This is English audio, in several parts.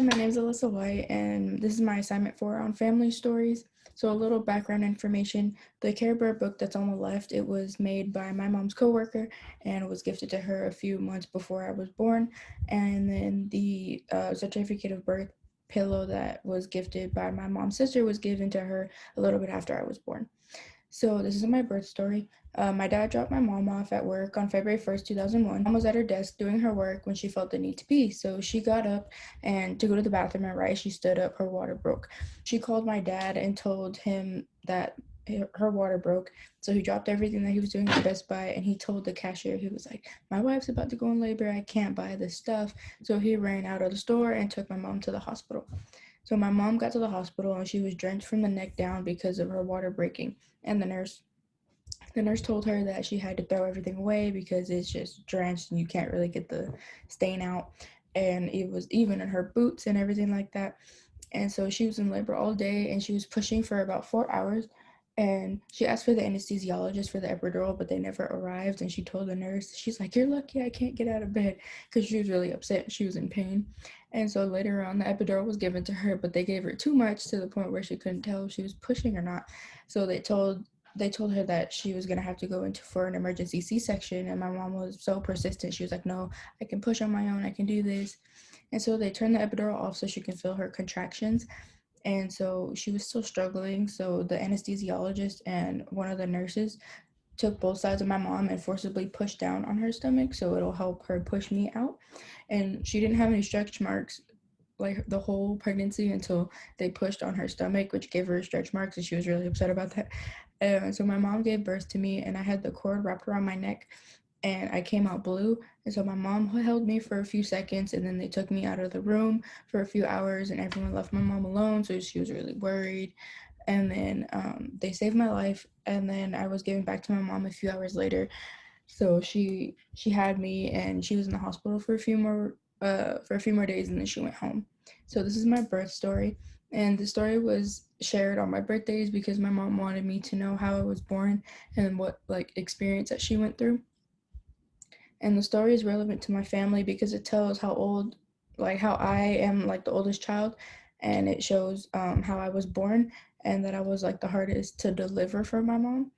my name is Alyssa White, and this is my assignment 4 on family stories. So, a little background information. The Care Bear book that's on the left, it was made by my mom's coworker and was gifted to her a few months before I was born. And then the certificate of birth pillow that was gifted by my mom's sister was given to her a little bit after I was born. So this is my birth story. My dad dropped my mom off at work on February 1st, 2001. Mom was at her desk doing her work when she felt the need to pee. So she got up and to go to the bathroom, and right as she stood up, her water broke. She called my dad and told him that her water broke. So he dropped everything that he was doing at Best Buy, and he told the cashier, he was like, my wife's about to go in labor. I can't buy this stuff. So he ran out of the store and took my mom to the hospital. So my mom got to the hospital and she was drenched from the neck down because of her water breaking. And the nurse told her that she had to throw everything away because it's just drenched and you can't really get the stain out. And it was even in her boots and everything like that. And so she was in labor all day and she was pushing for about 4 hours. And she asked for the anesthesiologist for the epidural, but they never arrived. And she told the nurse, she's like, you're lucky I can't get out of bed, because she was really upset. She was in pain. And so later on, the epidural was given to her, but they gave her too much to the point where she couldn't tell if she was pushing or not. So they told her that she was gonna have to go into for an emergency C-section, and my mom was so persistent. She was like, no, I can push on my own, I can do this. And so they turned the epidural off so she can feel her contractions. And so she was still struggling. So the anesthesiologist and one of the nurses took both sides of my mom and forcibly pushed down on her stomach, so it'll help her push me out. And she didn't have any stretch marks like the whole pregnancy until they pushed on her stomach, which gave her stretch marks, and she was really upset about that. So my mom gave birth to me, and I had the cord wrapped around my neck, and I came out blue. And so my mom held me for a few seconds, and then they took me out of the room for a few hours, and everyone left my mom alone, so she was really worried. And then they saved my life, and then I was given back to my mom a few hours later. So she had me, and she was in the hospital for a few more days, and then she went home. So this is my birth story, and the story was shared on my birthdays because my mom wanted me to know how I was born and what like experience that she went through. And the story is relevant to my family because it tells how I am like the oldest child, and it shows how I was born and that I was like the hardest to deliver for my mom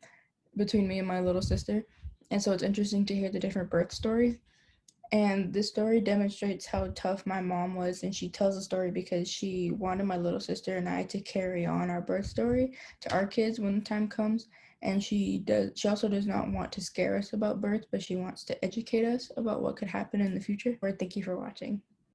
between me and my little sister. And so it's interesting to hear the different birth stories. And this story demonstrates how tough my mom was, and she tells the story because she wanted my little sister and I to carry on our birth story to our kids when the time comes. And she also does not want to scare us about birth, but she wants to educate us about what could happen in the future. Thank you for watching.